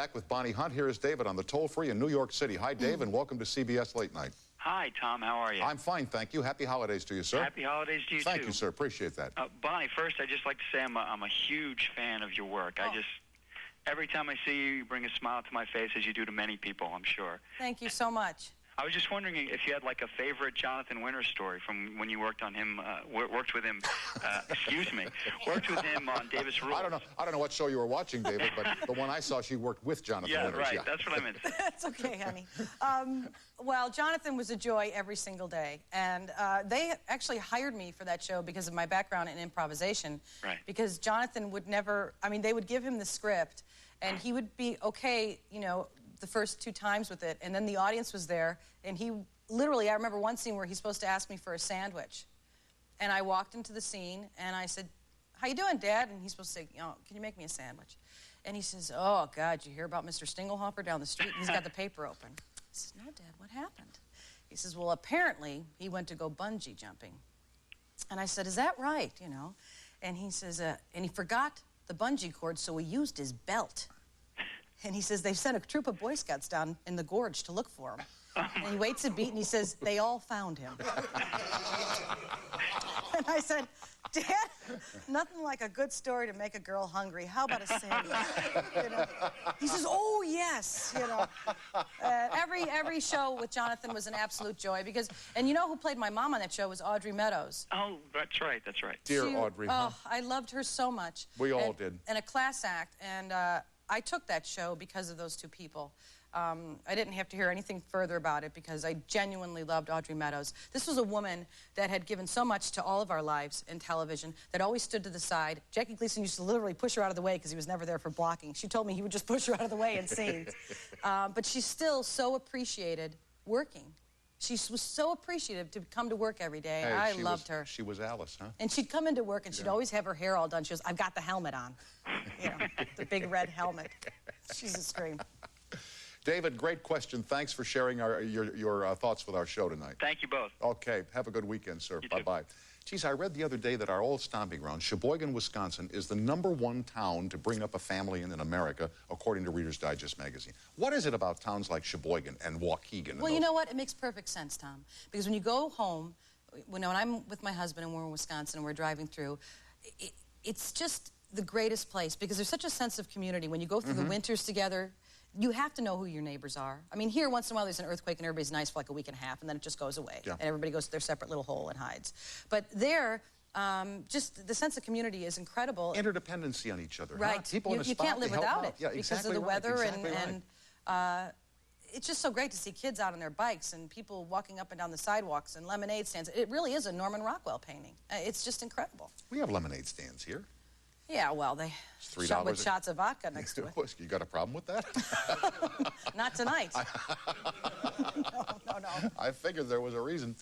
Back with Bonnie Hunt. Here is David on the toll-free in New York City. Hi, Dave, and welcome to CBS Late Night. Hi, Tom. How are you? I'm fine, thank you. Happy holidays to you, sir. Happy holidays to you, Thank you, sir. Appreciate that. Bonnie, first, I'd just like to say I'm a huge fan of your work. Oh. Every time I see you, you bring a smile to my face, as you do to many people, I'm sure. Thank you so much. I was just wondering if you had like a favorite Jonathan Winters story from when you worked on him, worked with him on Davis Rules. I don't know what show you were watching, David, but the one I saw, she worked with Jonathan Winters. Right. Yeah, that's what I meant. That's okay, honey. Well, Jonathan was a joy every single day, and they actually hired me for that show because of my background in improvisation. Right. Because Jonathan would never, I mean, they would give him the script, and he would be okay, you know, the first 2 times with it, and then the audience was there, and he literally, I remember one scene where he's supposed to ask me for a sandwich, and I walked into the scene, and I said, "How you doing, Dad?" And he's supposed to say, "You know, can you make me a sandwich?" And he says, "Oh, God, you hear about Mr. Stinglehopper down the street?" And he's got the paper open. I says, "No, Dad, what happened?" He says, "Well, apparently, he went to go bungee jumping." And I said, "Is that right, you know?" And he says, and he forgot the bungee cord, so he used his belt. And he says, "They've sent a troop of Boy Scouts down in the gorge to look for him." And he waits a beat, and he says, "They all found him." And I said, "Dad, nothing like a good story to make a girl hungry. How about a sandwich?" You know? He says, "Oh, yes." You know, every show with Jonathan was an absolute joy because, and you know who played my mom on that show was Audrey Meadows. Oh, that's right, that's right. Dear Audrey. Oh, I loved her so much. We all did. And a class act, and I took that show because of those 2 people. I didn't have to hear anything further about it because I genuinely loved Audrey Meadows. This was a woman that had given so much to all of our lives in television, that always stood to the side. Jackie Gleason used to literally push her out of the way because he was never there for blocking. She told me he would just push her out of the way in scenes. But she still so appreciated working. She was so appreciative to come to work every day. Hey, I loved her. She was Alice, huh? And she'd come into work, and she'd always have her hair all done. She goes, "I've got the helmet on." You know, the big red helmet. She's a scream. David, great question. Thanks for sharing your thoughts with our show tonight. Thank you both. Okay, have a good weekend, sir. Bye-bye. Geez, I read the other day that our old stomping ground, Sheboygan, Wisconsin, is the #1 town to bring up a family in America, according to Reader's Digest magazine. What is it about towns like Sheboygan and Waukegan? Well, you know what? It makes perfect sense, Tom. Because when you go home, when I'm with my husband and we're in Wisconsin and we're driving through, it's just the greatest place because there's such a sense of community. When you go through the winters together, you have to know who your neighbors are. I mean, here, once in a while, there's an earthquake, and everybody's nice for like a week and a half, and then it just goes away. Yeah. And everybody goes to their separate little hole and hides. But there, just the sense of community is incredible. Interdependency on each other. Right. Huh? People in a you spot, can't live they help without out. it Yeah, because of the weather. And it's just so great to see kids out on their bikes and people walking up and down the sidewalks and lemonade stands. It really is a Norman Rockwell painting. It's just incredible. We have lemonade stands here. Yeah, well, they shot with shots of vodka next to it. You got a problem with that? Not tonight. No. I figured there was a reason.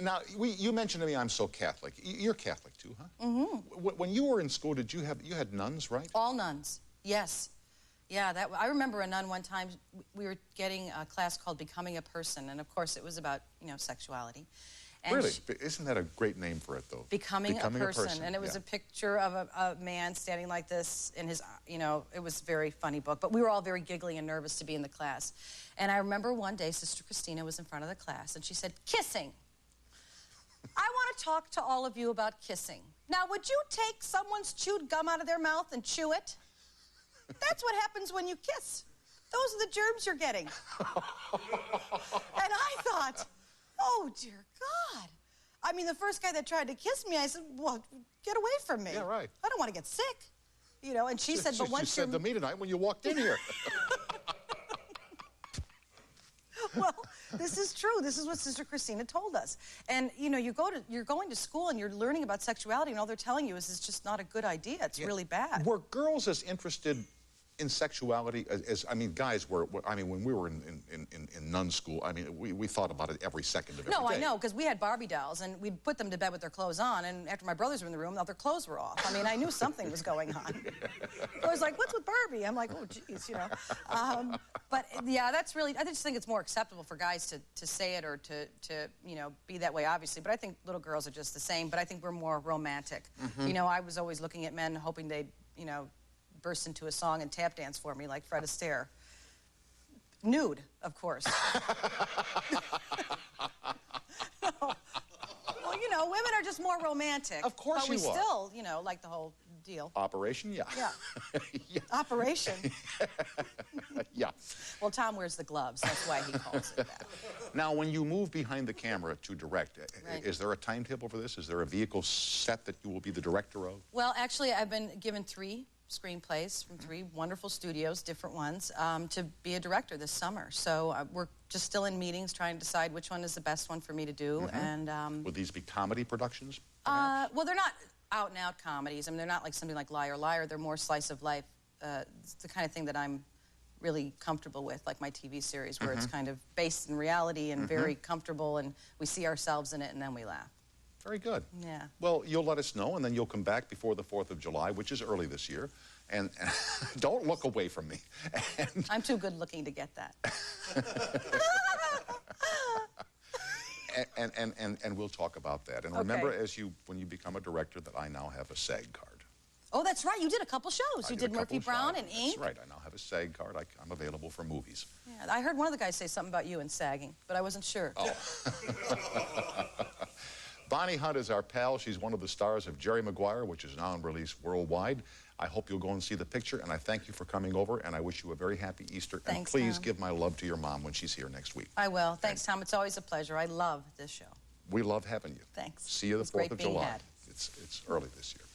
Now, you mentioned to me I'm so Catholic. You're Catholic too, huh? Mm-hmm. When you were in school, you had nuns, right? All nuns, yes. Yeah, I remember a nun one time, we were getting a class called Becoming a Person, and of course it was about, you know, sexuality. And really? Isn't that a great name for it, though? Becoming a person. And it was a picture of a man standing like this in his, you know, it was a very funny book. But we were all very giggly and nervous to be in the class. And I remember one day, Sister Christina was in front of the class, and she said, "Kissing. I want to talk to all of you about kissing. Now, would you take someone's chewed gum out of their mouth and chew it? That's what happens when you kiss. Those are the germs you're getting." And I thought, oh, dear God. I mean, the first guy that tried to kiss me, I said, "Well, get away from me. Yeah, right. I don't want to get sick." You know, and she said, "But once you said to me tonight when you walked in here." Well, this is true. This is what Sister Christina told us. And, you know, you're going to school and you're learning about sexuality, and all they're telling you is it's just not a good idea. It's really bad. Were girls as interested in sexuality as I mean, guys were, I mean, when we were in nun school, I mean, we thought about it every second of every day. No, I know, because we had Barbie dolls, and we'd put them to bed with their clothes on, and after my brothers were in the room, all their clothes were off. I mean, I knew something was going on. I was like, "What's with Barbie?" I'm like, "Oh, geez," you know. But, yeah, that's really, I just think it's more acceptable for guys to say it or to, you know, be that way, obviously. But I think little girls are just the same, but I think we're more romantic. You know, I was always looking at men hoping they'd, you know, burst into a song and tap dance for me like Fred Astaire. Nude, of course. Well, you know, women are just more romantic. Of course you are. But we still, you know, like the whole deal. Operation, yeah. Yeah. Yeah. Operation. Yeah. Well, Tom wears the gloves. That's why he calls it that. Now, when you move behind the camera to direct, Right. is there a timetable for this? Is there a vehicle set that you will be the director of? Well, actually, I've been given 3 screenplays from 3 wonderful studios, different ones, to be a director this summer. So we're just still in meetings trying to decide which one is the best one for me to do. And Would these be comedy productions, perhaps? well, they're not out-and-out comedies. I mean, they're not like something like Liar Liar. They're more slice of life. It's the kind of thing that I'm really comfortable with, like my TV series, where it's kind of based in reality and very comfortable, and we see ourselves in it, and then we laugh. Very good. Yeah. Well, you'll let us know, and then you'll come back before the 4th of July, which is early this year. And don't look away from me. And I'm too good looking to get that. and we'll talk about that. And Okay. remember, when you become a director, that I now have a SAG card. Oh, that's right. You did a couple shows. You I did a couple Murphy of Brown shows. and Ink. That's right. I now have a SAG card. I'm available for movies. Yeah, I heard one of the guys say something about you and sagging, but I wasn't sure. Oh. Bonnie Hunt is our pal. She's one of the stars of Jerry Maguire, which is now in release worldwide. I hope you'll go and see the picture, and I thank you for coming over, and I wish you a very happy Easter. Thanks, and please Tom. give my love to your mom when she's here next week. I will. Thanks, Tom. It's always a pleasure. I love this show. We love having you. Thanks. See you the It's 4th great of being July. had. It's early this year.